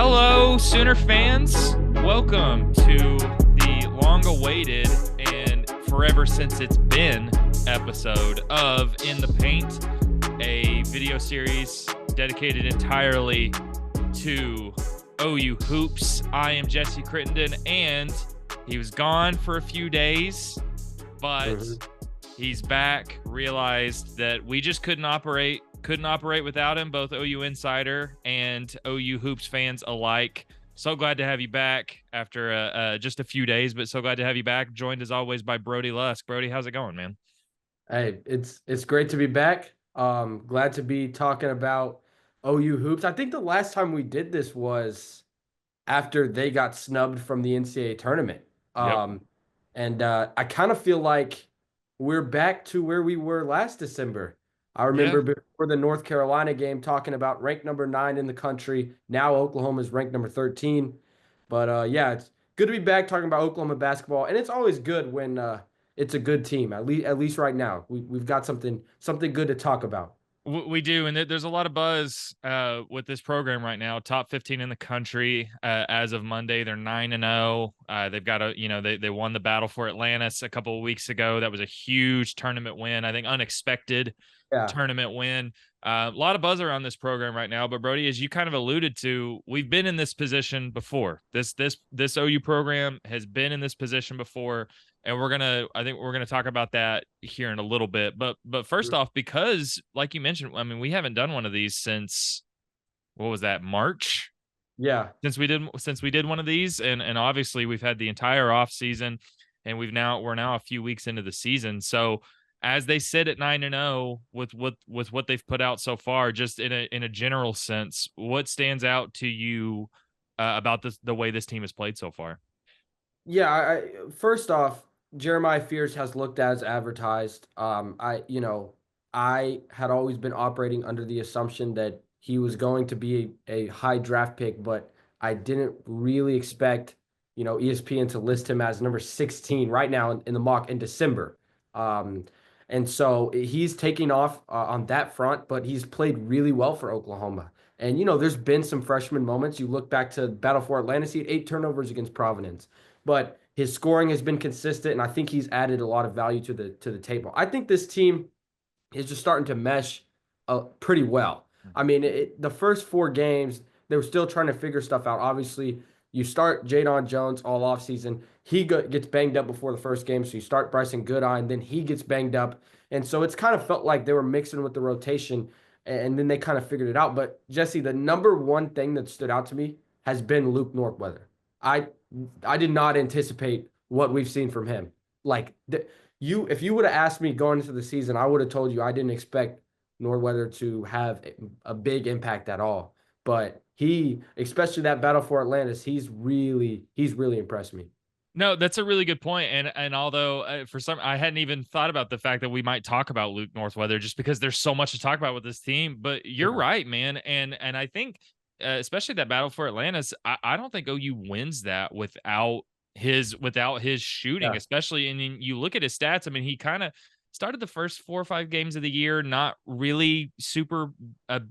Hello, Sooner fans. Welcome to the long-awaited and forever since it's been episode of In the Paint, a video series dedicated entirely to OU hoops. I am Jesse Crittenden, and he was gone for a few days, but he's back. Realized that we just couldn't operate without him, both OU Insider and OU Hoops fans alike. So glad to have you back after just a few days, but so glad to have you back. Joined as always by Brody Lusk. Brody, how's it going, man? Hey, it's great to be back. Glad to be talking about OU hoops. I think the last time we did this was after they got snubbed from the NCAA tournament. Yep. And I kind of feel like we're back to where we were last December. I Yeah. remember before the North Carolina game talking about ranked number 9 in the country. Now Oklahoma is ranked number 13. But yeah, it's good to be back talking about Oklahoma basketball, and it's always good when it's a good team. At least right now, we've got something good to talk about. We do, and there's a lot of buzz with this program right now. Top 15 in the country as of Monday. They're 9-0. They've got they won the battle for Atlantis a couple of weeks ago. That was a huge tournament win. I think unexpected Yeah, tournament win. A lot of buzz around this program right now. But Brody, as you kind of alluded to, we've been in this position before. This OU program has been in this position before. And I think we're gonna talk about that here in a little bit. But first off, because like you mentioned, I mean, we haven't done one of these since what was that, March? yeah, Since we did one of these, and obviously we've had the entire off season, and we're now a few weeks into the season. So as they sit at 9-0 with what they've put out so far, just in a general sense, what stands out to you about the way this team has played so far? yeah. First off, Jeremiah Fears has looked as advertised. I had always been operating under the assumption that he was going to be a high draft pick, but I didn't really expect, ESPN to list him as number 16 right now in the mock in December. Um, and so he's taking off on that front, but he's played really well for Oklahoma. And, there's been some freshman moments. You look back to Battle for Atlantis, he had 8 turnovers against Providence, but his scoring has been consistent, and I think he's added a lot of value to the table. I think this team is just starting to mesh pretty well. I mean, the first 4 games, they were still trying to figure stuff out. Obviously, you start Jadon Jones all offseason. He gets banged up before the first game, so you start Bryson Goodine, and then he gets banged up. And so it's kind of felt like they were mixing with the rotation, and then they kind of figured it out. But, Jesse, the number one thing that stood out to me has been Luke Northweather. I I did not anticipate what we've seen from him. Like, if you would have asked me going into the season, I would have told you I didn't expect Northweather to have a big impact at all. But especially that battle for Atlantis, he's really impressed me. No, that's a really good point. And although I hadn't even thought about the fact that we might talk about Luke Northweather just because there's so much to talk about with this team. But you're Yeah. right, man. And I think especially that battle for Atlantis, I don't think OU wins that without his shooting, Yeah. especially. And then you look at his stats. I mean, he kind of started the first 4 or 5 games of the year, not really a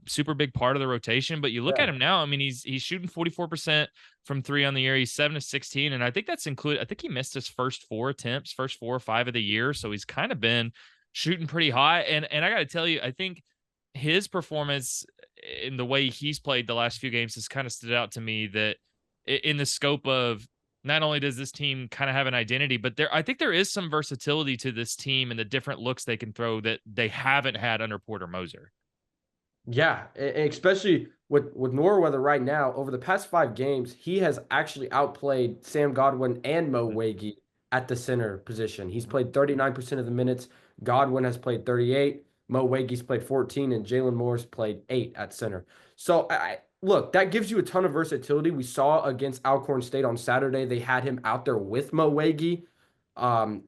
super big part of the rotation. But you look Yeah. at him now. I mean, he's shooting 44% from 3 on the year. He's 7 of 16, and I think that's included. I think he missed his first 4 attempts, first 4 or 5 of the year. So he's kind of been shooting pretty high. And I got to tell you, I think his performance in the way he's played the last few games has kind of stood out to me, that in the scope of not only does this team kind of have an identity, but I think there is some versatility to this team and the different looks they can throw that they haven't had under Porter Moser. Yeah, especially with Norweather right now. Over the past 5 games, he has actually outplayed Sam Godwin and Mo Wagee at the center position. He's played 39% of the minutes. Godwin has played 38. Mo Wagee's played 14, and Jalon Moore's played 8 at center. So look, that gives you a ton of versatility. We saw against Alcorn State on Saturday, they had him out there with Mo Wagee. And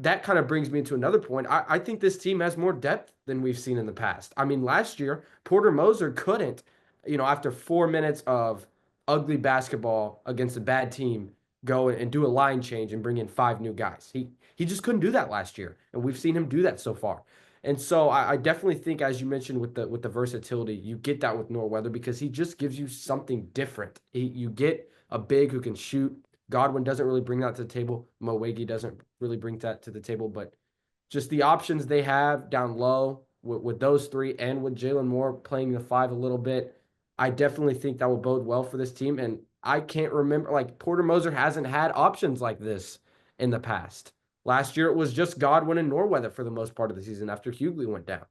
that kind of brings me to another point. I think this team has more depth than we've seen in the past. I mean, last year, Porter Moser couldn't, after 4 minutes of ugly basketball against a bad team, go and do a line change and bring in 5 new guys. He just couldn't do that last year, and we've seen him do that so far. And so I definitely think, as you mentioned, with the versatility, you get that with Norweather because he just gives you something different. You get a big who can shoot. Godwin doesn't really bring that to the table. Moegi doesn't really bring that to the table, but just the options they have down low with those three and with Jalon Moore playing the five a little bit, I definitely think that will bode well for this team. And I can't remember, like, Porter Moser hasn't had options like this in the past. Last year it was just Godwin and Norweather for the most part of the season after Hughley went down.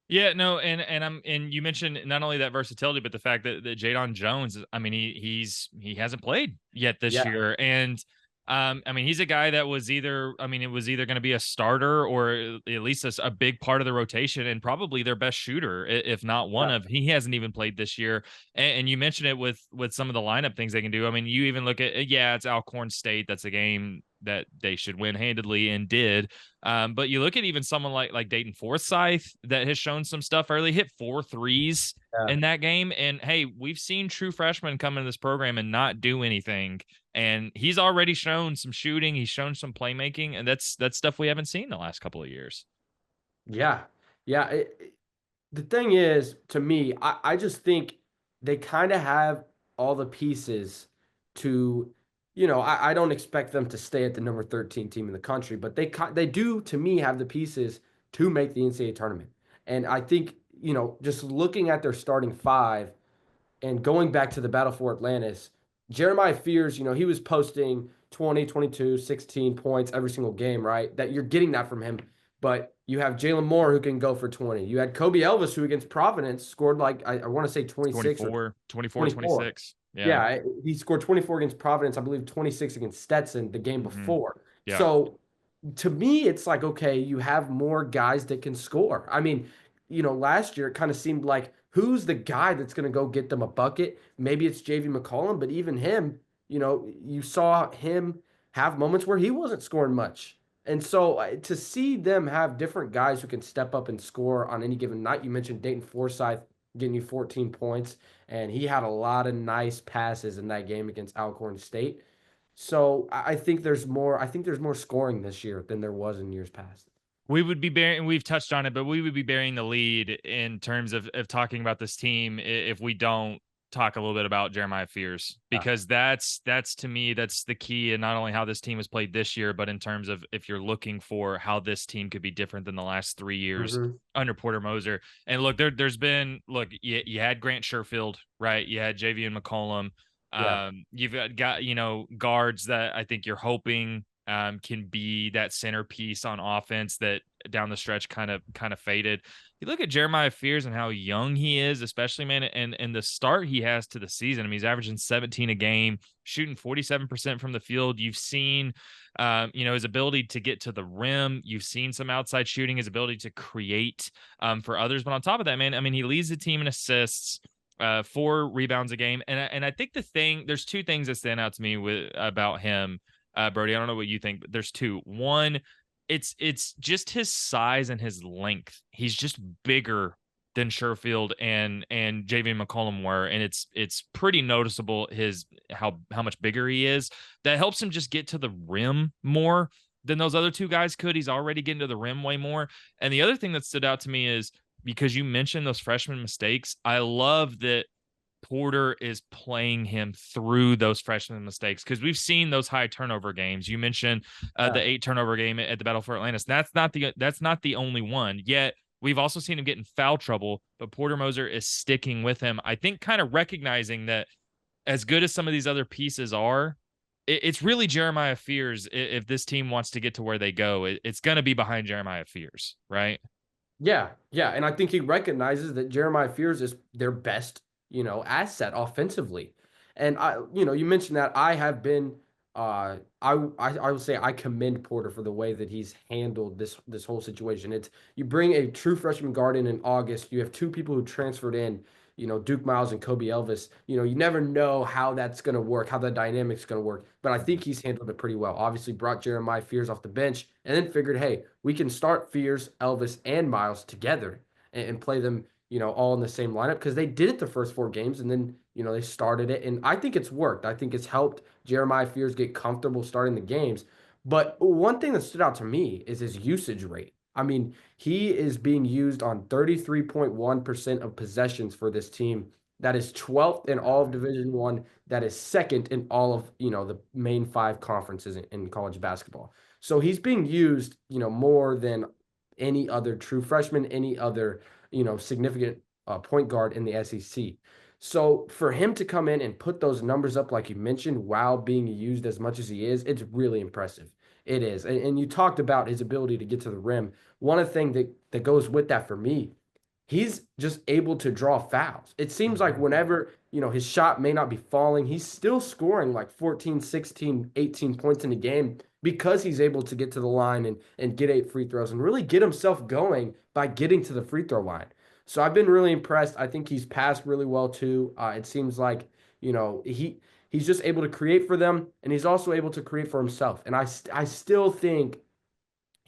Yeah, no, and you mentioned not only that versatility, but the fact that Jadon Jones, I mean, he hasn't played yet this Yeah, year, and I mean, he's a guy that was either, I mean, it was either going to be a starter or at least a big part of the rotation, and probably their best shooter, if not one yeah, of. He hasn't even played this year, and you mentioned it with some of the lineup things they can do. I mean, you even look at, yeah, it's Alcorn State. That's a game that they should win handedly and did. But you look at even someone like Dayton Forsyth that has shown some stuff early, hit 4 threes yeah. in that game. And hey, we've seen true freshmen come into this program and not do anything. And he's already shown some shooting, he's shown some playmaking, and that's stuff we haven't seen the last couple of years. Yeah. Yeah. The thing is, to me, I just think they kind of have all the pieces to, I don't expect them to stay at the number 13 team in the country, but they do, to me, have the pieces to make the NCAA tournament. And I think, just looking at their starting five, and going back to the battle for Atlantis, Jeremiah Fears, he was posting 20, 22, 16 points every single game, right? That you're getting that from him. But you have Jalon Moore who can go for 20. You had Kobe Elvis who against Providence scored like, I want to say 26 or 24, 24. 26. Yeah. Yeah, he scored 24 against Providence, I believe 26 against Stetson the game Mm-hmm. before. Yeah. So to me, it's like, okay, you have more guys that can score. I mean, last year it kind of seemed like who's the guy that's going to go get them a bucket? Maybe it's JV McCollum, but even him, you saw him have moments where he wasn't scoring much. And so to see them have different guys who can step up and score on any given night, you mentioned Dayton Forsyth getting you 14 points, and he had a lot of nice passes in that game against Alcorn State. So I think there's more. I think there's more scoring this year than there was in years past. We would be bearing, we've touched on it, but we would be bearing the lead in terms of talking about this team if we don't talk a little bit about Jeremiah Fears, Yeah. because that's to me, that's the key. And not only how this team has played this year, but in terms of if you're looking for how this team could be different than the last 3 years Mm-hmm. under Porter Moser. And look, there's been, look, you had Grant Sherfield, right? You had JV and McCollum. Yeah. You've got, guards that I think you're hoping can be that centerpiece on offense that down the stretch kind of faded. You look at Jeremiah Fears and how young he is, especially, man, and the start he has to the season. I mean, he's averaging 17 a game, shooting 47% from the field. You've seen, his ability to get to the rim. You've seen some outside shooting, his ability to create for others. But on top of that, man, I mean, he leads the team in assists. 4 rebounds a game, and I think there's 2 things that stand out to me about him. Brody, I don't know what you think, but there's 2. One, it's just his size and his length. He's just bigger than Sherfield and JV McCollum were, and it's pretty noticeable how much bigger he is. That helps him just get to the rim more than those other 2 guys could. He's already getting to the rim way more. And the other thing that stood out to me is, because you mentioned those freshman mistakes, I love that Porter is playing him through those freshman mistakes, because we've seen those high turnover games. You mentioned the 8 turnover game at the Battle for Atlantis. That's not the only one. Yet we've also seen him get in foul trouble, but Porter Moser is sticking with him. I think kind of recognizing that as good as some of these other pieces are, it's really Jeremiah Fears. If this team wants to get to where they go, it's going to be behind Jeremiah Fears, right? Yeah, yeah, and I think he recognizes that Jeremiah Fears is their best, asset offensively. And you mentioned that I have been, I would say I commend Porter for the way that he's handled this whole situation. It's you bring a true freshman guard in August. You have 2 people who transferred in, Duke Miles and Kobe Elvis. You never know how that's going to work, how the dynamic's going to work. But I think he's handled it pretty well. Obviously, brought Jeremiah Fears off the bench and then figured, hey, we can start Fears, Elvis, and Miles together and play them, all in the same lineup, because they did it the first 4 games and then, they started it. And I think it's worked. I think it's helped Jeremiah Fears get comfortable starting the games. But one thing that stood out to me is his usage rate. I mean, he is being used on 33.1% of possessions for this team. That is 12th in all of Division One. That is second in all of, the main five conferences in college basketball. So he's being used, more than any other true freshman, any other, significant point guard in the SEC. So for him to come in and put those numbers up, like you mentioned, while being used as much as he is, it's really impressive. It is. And you talked about his ability to get to the rim. One of the things that goes with that for me, he's just able to draw fouls. It seems like whenever, his shot may not be falling, he's still scoring like 14, 16, 18 points in a game because he's able to get to the line and get 8 free throws and really get himself going by getting to the free throw line. So I've been really impressed. I think he's passed really well too. It seems like, he's just able to create for them, and he's also able to create for himself. And I still think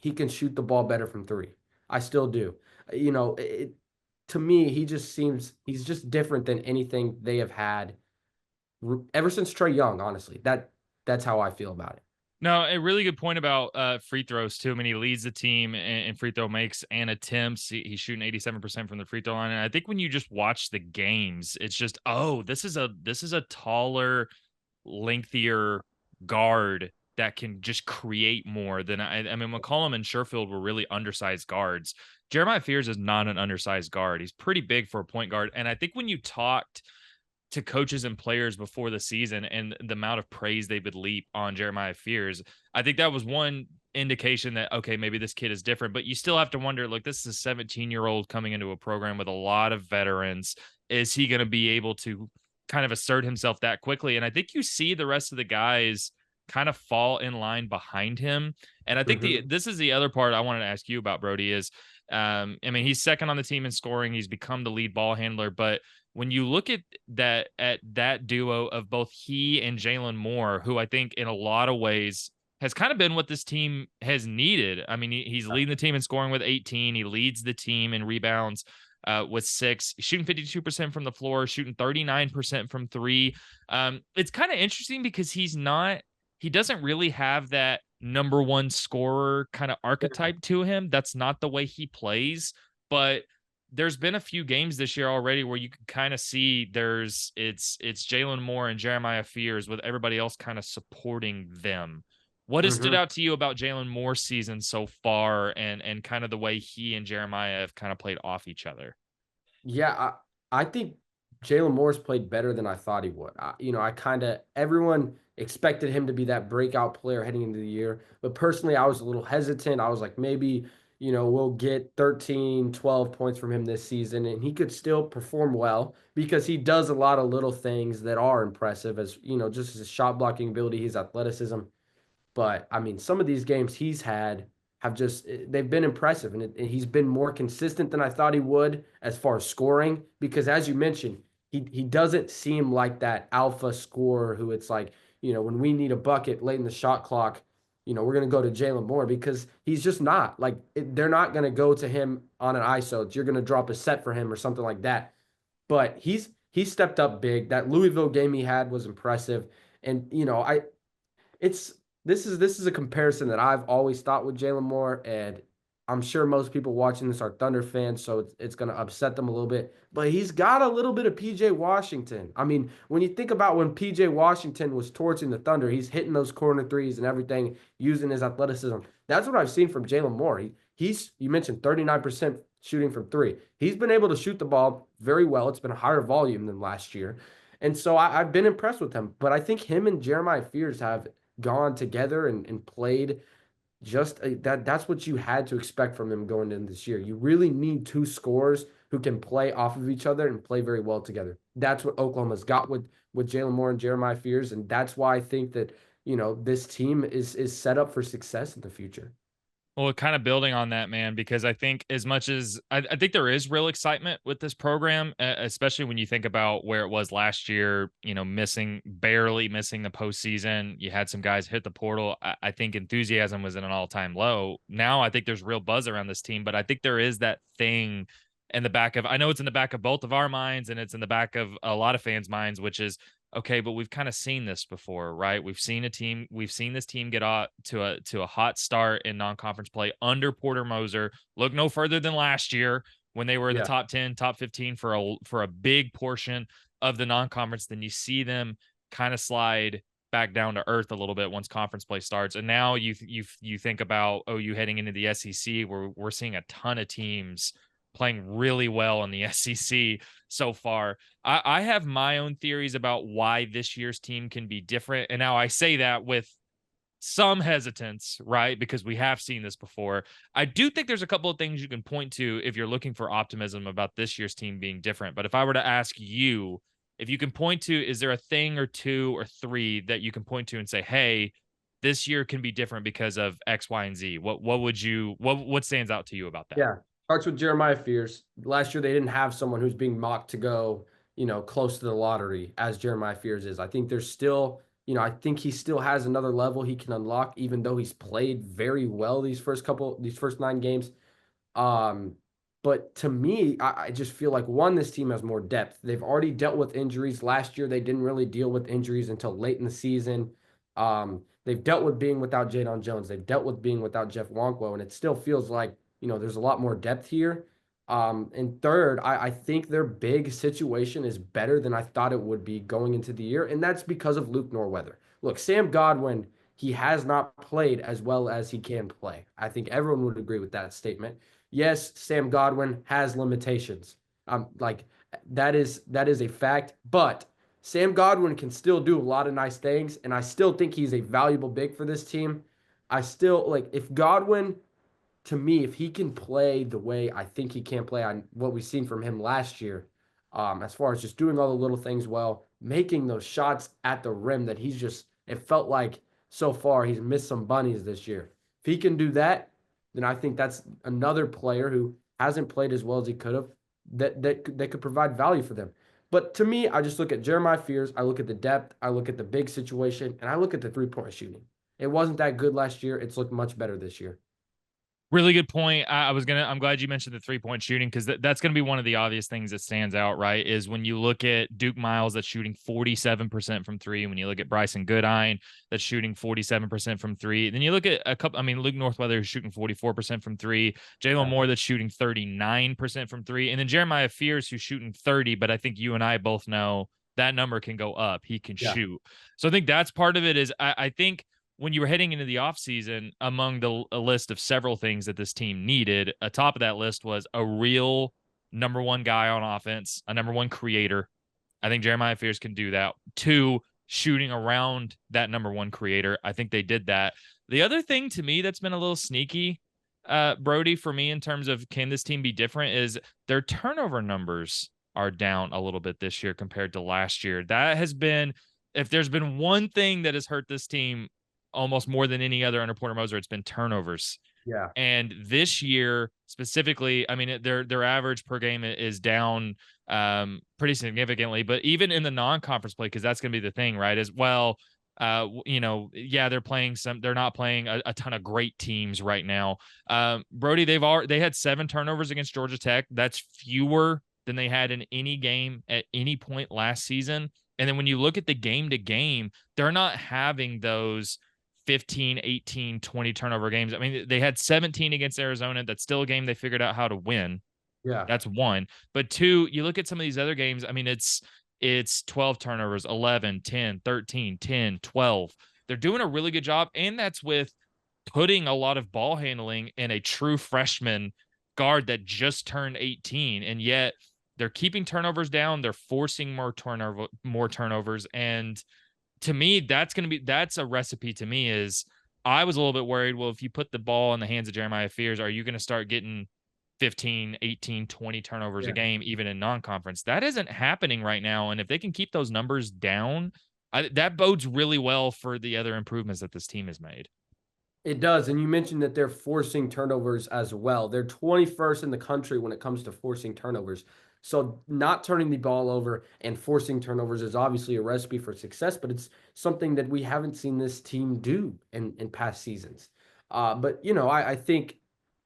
he can shoot the ball better from three. I still do. To me, he's just different than anything they have had ever since Trae Young. Honestly, that's how I feel about it. No, a really good point about free throws too. I mean, he leads the team in free throw makes and attempts. He's shooting 87% from the free throw line. And I think when you just watch the games, it's just, oh, this is a taller, lengthier guard that can just create more than I mean, McCollum and Sherfield were really undersized guards. Jeremiah Fears is not an undersized guard. He's pretty big for a point guard. And I think when you talked to coaches and players before the season and the amount of praise they would leap on Jeremiah Fears, I think that was one indication that, okay, maybe this kid is different, but you still have to wonder, like, this is a 17-year-old coming into a program with a lot of veterans. Is he going to be able to kind of assert himself that quickly? And I think you see the rest of the guys kind of fall in line behind him. And I think this is the other part I wanted to ask you about, Brody, is, I mean, he's second on the team in scoring. He's become the lead ball handler, but when you look at that duo of both he and Jalon Moore, who I think in a lot of ways has kind of been what this team has needed. I mean, he's leading the team in scoring with 18. He leads the team in rebounds with 6, shooting 52% from the floor, shooting 39% from 3. It's kind of interesting because he doesn't really have that number one scorer kind of archetype to him. That's not the way he plays, but there's been a few games this year already where you can kind of see it's Jalon Moore and Jeremiah Fears with everybody else kind of supporting them. What has stood out to you about Jalon Moore's season so far and kind of the way he and Jeremiah have kind of played off each other? Yeah, I think Jalon Moore's played better than I thought he would. Everyone expected him to be that breakout player heading into the year. But personally, I was a little hesitant. I was like, maybe, we'll get 13, 12 points from him this season, and he could still perform well because he does a lot of little things that are impressive as, just his shot blocking ability, his athleticism. But I mean, some of these games he's had they've been impressive, and he's been more consistent than I thought he would as far as scoring. Because as you mentioned, he doesn't seem like that alpha scorer who it's like, when we need a bucket late in the shot clock, we're gonna go to Jalon Moore, because he's just not like they're not gonna go to him on an ISO. You're gonna drop a set for him or something like that. But he's stepped up big. That Louisville game he had was impressive, and it's this is a comparison that I've always thought with Jalon Moore, and I'm sure most people watching this are Thunder fans, so it's going to upset them a little bit. But he's got a little bit of PJ Washington. I mean, when you think about when PJ Washington was torching the Thunder, he's hitting those corner threes and everything, using his athleticism. That's what I've seen from Jalon Moore. You mentioned 39% shooting from 3. He's been able to shoot the ball very well. It's been a higher volume than last year. And so I've been impressed with him. But I think him and Jeremiah Fears have gone together and played that's what you had to expect from them going into this year. You really need two scorers who can play off of each other and play very well together. That's what Oklahoma's got with Jalon Moore and Jeremiah Fears, and that's why I think that this team is set up for success in the future. Well, kind of building on that, man, because I think as much as I think there is real excitement with this program, especially when you think about where it was last year, barely missing the postseason. You had some guys hit the portal. I think enthusiasm was at an all-time low. Now I think there's real buzz around this team, but I think there is that thing in the back of, I know it's in the back of both of our minds and it's in the back of a lot of fans' minds, which is Okay, but we've kind of seen this before, right? We've seen this team get out to a hot start in non-conference play under Porter Moser. Look no further than last year when they were in the Yeah. top 10, top 15 for a big portion of the non-conference. Then you see them kind of slide back down to earth a little bit once conference play starts. And now you think about OU heading into the SEC, where we're seeing a ton of teams playing really well in the SEC so far. I have my own theories about why this year's team can be different. And now I say that with some hesitance, right? Because we have seen this before. I do think there's a couple of things you can point to if you're looking for optimism about this year's team being different. But if I were to ask you, if you can point to, is there a thing or two or three that you can point to and say, hey, this year can be different because of X, Y, and Z? What stands out to you about that? Yeah. Starts with Jeremiah Fears. Last year, they didn't have someone who's being mocked to go, close to the lottery as Jeremiah Fears is. I think there's still, I think he still has another level he can unlock, even though he's played very well these first 9 games. Um, but to me, I just feel like one, this team has more depth. They've already dealt with injuries. Last year, they didn't really deal with injuries until late in the season. They've dealt with being without Jalon Jones. They've dealt with being without Jeff Wonkwo, and it still feels like, there's a lot more depth here. And third, I think their big situation is better than I thought it would be going into the year, and that's because of Luke Norweather. Look, Sam Godwin, he has not played as well as he can play. I think everyone would agree with that statement. Yes, Sam Godwin has limitations. Like that is a fact, but Sam Godwin can still do a lot of nice things, and I still think he's a valuable big for this team. I still like if Godwin, to me, if he can play the way I think he can play on what we've seen from him last year, as far as just doing all the little things well, making those shots at the rim that it felt like so far he's missed some bunnies this year. If he can do that, then I think that's another player who hasn't played as well as he could have that could provide value for them. But to me, I just look at Jeremiah Fears, I look at the depth, I look at the big situation, and I look at the three-point shooting. It wasn't that good last year. It's looked much better this year. Really good point. I'm glad you mentioned the 3-point shooting, because that's going to be one of the obvious things that stands out, right? Is when you look at Duke Miles, that's shooting 47% from three. When you look at Bryson Goodine, that's shooting 47% from three. Then you look at a couple, Luke Northweather is shooting 44% from three. Jalon Moore, that's shooting 39% from three. And then Jeremiah Fears, who's shooting 30, but I think you and I both know that number can go up. He can shoot. So I think that's part of it. Is I think when you were heading into the offseason, among a list of several things that this team needed, atop of that list was a real number one guy on offense, a number one creator. I think Jeremiah Fears can do that. Two, shooting around that number one creator. I think they did that. The other thing to me that's been a little sneaky, Brody, for me in terms of can this team be different, is their turnover numbers are down a little bit this year compared to last year. That has been, if there's been one thing that has hurt this team almost more than any other under Porter Moser, it's been turnovers. Yeah. And this year specifically, their average per game is down pretty significantly. But even in the non-conference play, because that's going to be the thing, right? As well, they're not playing a ton of great teams right now. Brody, they had 7 turnovers against Georgia Tech. That's fewer than they had in any game at any point last season. And then when you look at the game to game, they're not having those 15, 18, 20 turnover games. They had 17 against Arizona. That's still a game they figured out how to win. Yeah. That's one. But two, you look at some of these other games, it's 12 turnovers, 11, 10, 13, 10, 12. They're doing a really good job, and that's with putting a lot of ball handling in a true freshman guard that just turned 18, and yet they're keeping turnovers down. They're forcing more turnovers, and to me, that's a recipe to me. Is I was a little bit worried, well, if you put the ball in the hands of Jeremiah Fears, are you going to start getting 15, 18, 20 turnovers a game, even in non-conference? That isn't happening right now. And if they can keep those numbers down, that bodes really well for the other improvements that this team has made. It does. And you mentioned that they're forcing turnovers as well. They're 21st in the country when it comes to forcing turnovers. So not turning the ball over and forcing turnovers is obviously a recipe for success, but it's something that we haven't seen this team do in past seasons. But, I think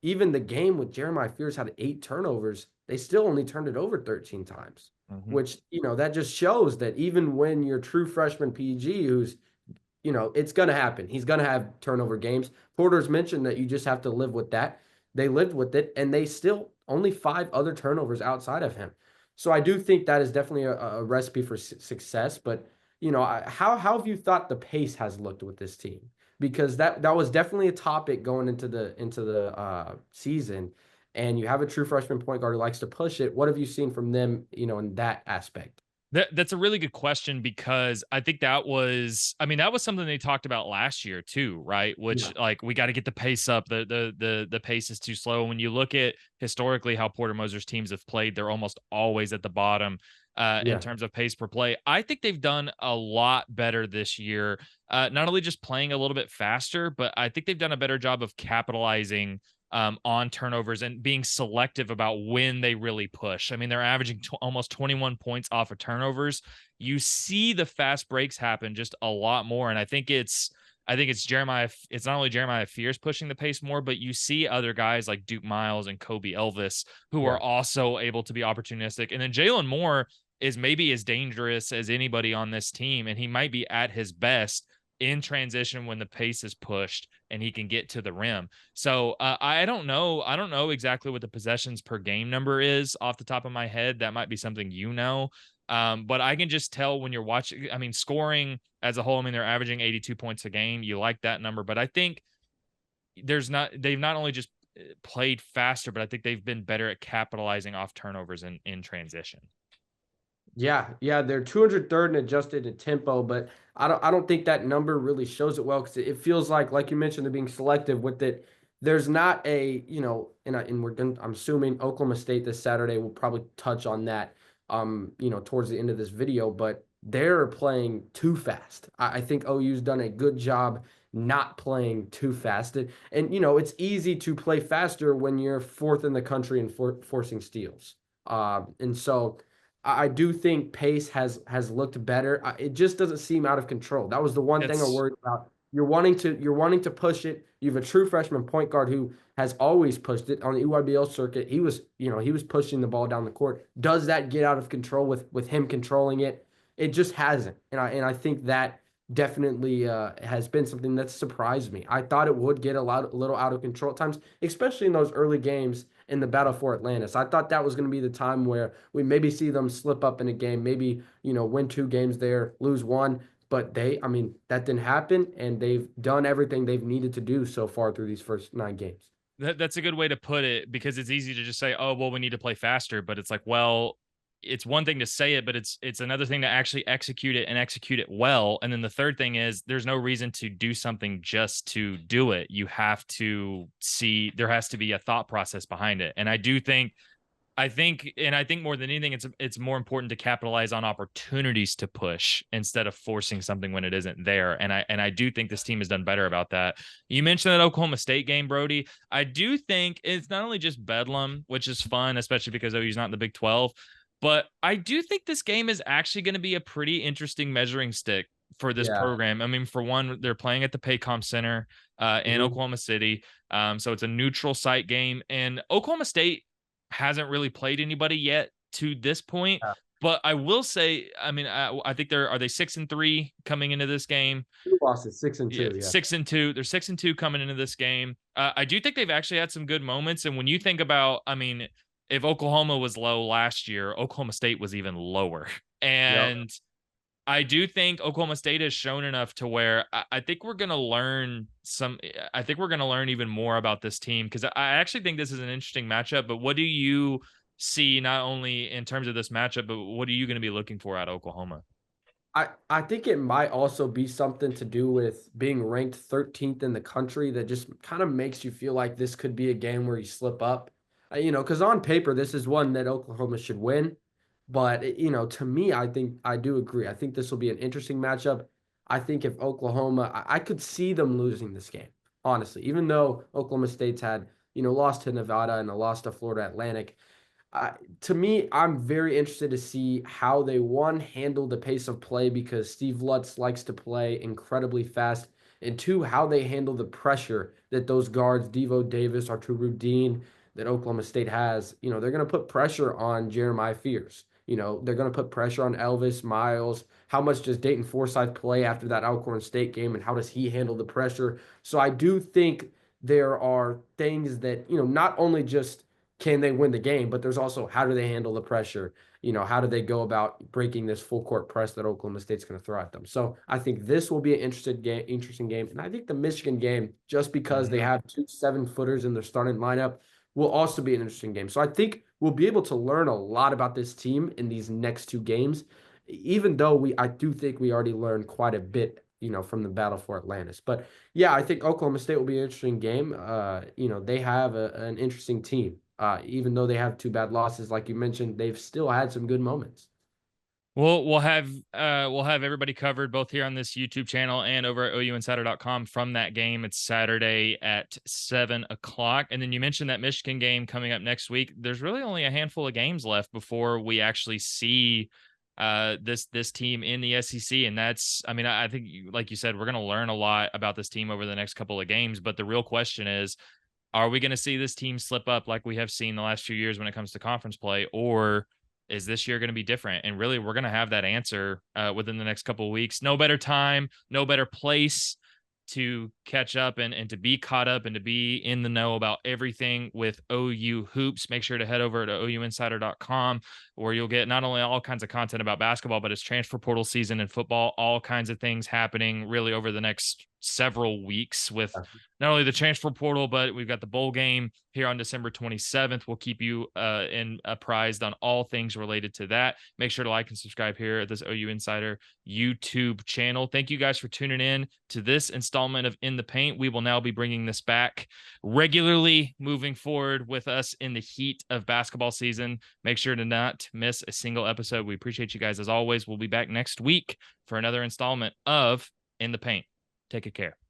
even the game with Jeremiah Fears had 8 turnovers. They still only turned it over 13 times. Mhm. which, that just shows that even when your true freshman PG, who's, it's going to happen. He's going to have turnover games. Porter's mentioned that you just have to live with that. They lived with it, and they still only 5 other turnovers outside of him. So I do think that is definitely a recipe for success. But how have you thought the pace has looked with this team? Because that was definitely a topic going into the season. And you have a true freshman point guard who likes to push it. What have you seen from them, in that aspect? That's a really good question because I think that was something they talked about last year too, right? Yeah, Which like we got to get the pace up. The pace is too slow. When you look at historically how Porter Moser's teams have played, they're almost always at the bottom in yeah, terms of pace per play. I think they've done a lot better this year. Not only just playing a little bit faster, but I think they've done a better job of capitalizing on turnovers and being selective about when they really push. I mean, they're averaging almost 21 points off of turnovers. You see the fast breaks happen just a lot more, and I think it's Jeremiah. It's not only Jeremiah Fears pushing the pace more, but you see other guys like Duke Miles and Kobe Elvis who are yeah. also able to be opportunistic. And then Jalon Moore is maybe as dangerous as anybody on this team, and he might be at his best in transition when the pace is pushed and he can get to the rim. So I don't know. I don't know exactly what the possessions per game number is off the top of my head. That might be something you know. But I can just tell when you're watching. I mean, scoring as a whole. I mean, they're averaging 82 points a game. You like that number, but I think they've not only just played faster, but I think they've been better at capitalizing off turnovers in transition. Yeah, yeah, they're 203rd and adjusted in tempo, but I don't think that number really shows it well because it feels like you mentioned, they're being selective with it. There's not a, and I'm assuming Oklahoma State this Saturday will probably touch on that, towards the end of this video, but they're playing too fast. I think OU's done a good job not playing too fast. It's easy to play faster when you're fourth in the country and forcing steals. And so I do think pace has looked better. It just doesn't seem out of control. That was the one thing I That's worried about. You're wanting to push it. You have a true freshman point guard who has always pushed it on the EYBL circuit. He was pushing the ball down the court. Does that get out of control with him controlling it? It just hasn't. And I think that definitely has been something that surprised me. I thought it would get a little out of control at times, especially in those early games in the battle for Atlantis. I thought that was going to be the time where we maybe see them slip up in a game, maybe, win 2 games there, lose one. But that didn't happen, and they've done everything they've needed to do so far through these first 9 games. that's a good way to put it because it's easy to just say, "Oh, well, we need to play faster," but it's like, well, it's one thing to say it, but it's another thing to actually execute it and execute it well. And then the third thing is there's no reason to do something just to do it. You have to see there has to be a thought process behind it. And I think more than anything, it's more important to capitalize on opportunities to push instead of forcing something when it isn't there. And I do think this team has done better about that. You mentioned that Oklahoma State game, Brody. I do think it's not only just Bedlam, which is fun, especially because OU's not in the Big 12, but I do think this game is actually going to be a pretty interesting measuring stick for this Yeah. program. I mean, for one, they're playing at the Paycom Center in Mhm. Oklahoma City. So it's a neutral site game. And Oklahoma State hasn't really played anybody yet to this point. Yeah. But I will say, I mean, I think are they 6-3 coming into this game? 2 losses, 6-2. Yeah. 6-2. They're 6-2 coming into this game. I do think they've actually had some good moments. And when you think about, I mean, if Oklahoma was low last year, Oklahoma State was even lower. Yep. And I do think Oklahoma State has shown enough to where I think we're going to learn some. I think we're going to learn even more about this team because I actually think this is an interesting matchup. But what do you see not only in terms of this matchup, but what are you going to be looking for at Oklahoma? I think it might also be something to do with being ranked 13th in the country that just kind of makes you feel like this could be a game where you slip up. Because on paper, this is one that Oklahoma should win. But, to me, I think I do agree. I think this will be an interesting matchup. I think if Oklahoma, I could see them losing this game, honestly, even though Oklahoma State's had, lost to Nevada and a loss to Florida Atlantic. To me, I'm very interested to see how they, one, handle the pace of play because Steve Lutz likes to play incredibly fast, and two, how they handle the pressure that those guards, Devo Davis, Arturo Dean, that Oklahoma State has. They're going to put pressure on Jeremiah Fears. They're going to put pressure on Elvis, Miles. How much does Dayton Forsyth play after that Alcorn State game, and how does he handle the pressure? So I do think there are things that, not only just can they win the game, but there's also how do they handle the pressure? How do they go about breaking this full court press that Oklahoma State's going to throw at them? So I think this will be an interesting game. And I think the Michigan game, just because they have 2 7-footers in their starting lineup, will also be an interesting game. So I think we'll be able to learn a lot about this team in these next 2 games, even though I do think we already learned quite a bit, from the battle for Atlantis. But yeah, I think Oklahoma State will be an interesting game. They have an interesting team. Even though they have 2 bad losses, like you mentioned, they've still had some good moments. We'll have everybody covered both here on this YouTube channel and over at ouinsider.com from that game. It's Saturday at 7:00. And then you mentioned that Michigan game coming up next week. There's really only a handful of games left before we actually see this team in the SEC. And that's, I mean, I think, like you said, we're going to learn a lot about this team over the next couple of games. But the real question is, are we going to see this team slip up like we have seen the last few years when it comes to conference play, or is this year going to be different? And really, we're going to have that answer within the next couple of weeks. No better time, no better place to catch up and to be caught up and to be in the know about everything with OU hoops. Make sure to head over to ouinsider.com, where you'll get not only all kinds of content about basketball, but it's transfer portal season in football, all kinds of things happening really over the next several weeks with not only the transfer portal, but we've got the bowl game here on December 27th. We'll keep you apprised on all things related to that. Make sure to like and subscribe here at this OU Insider YouTube channel. Thank you guys for tuning in to this installment of In the Paint. We will now be bringing this back regularly moving forward with us in the heat of basketball season. Make sure to not miss a single episode. We appreciate you guys as always. We'll be back next week for another installment of In the Paint. Take good care.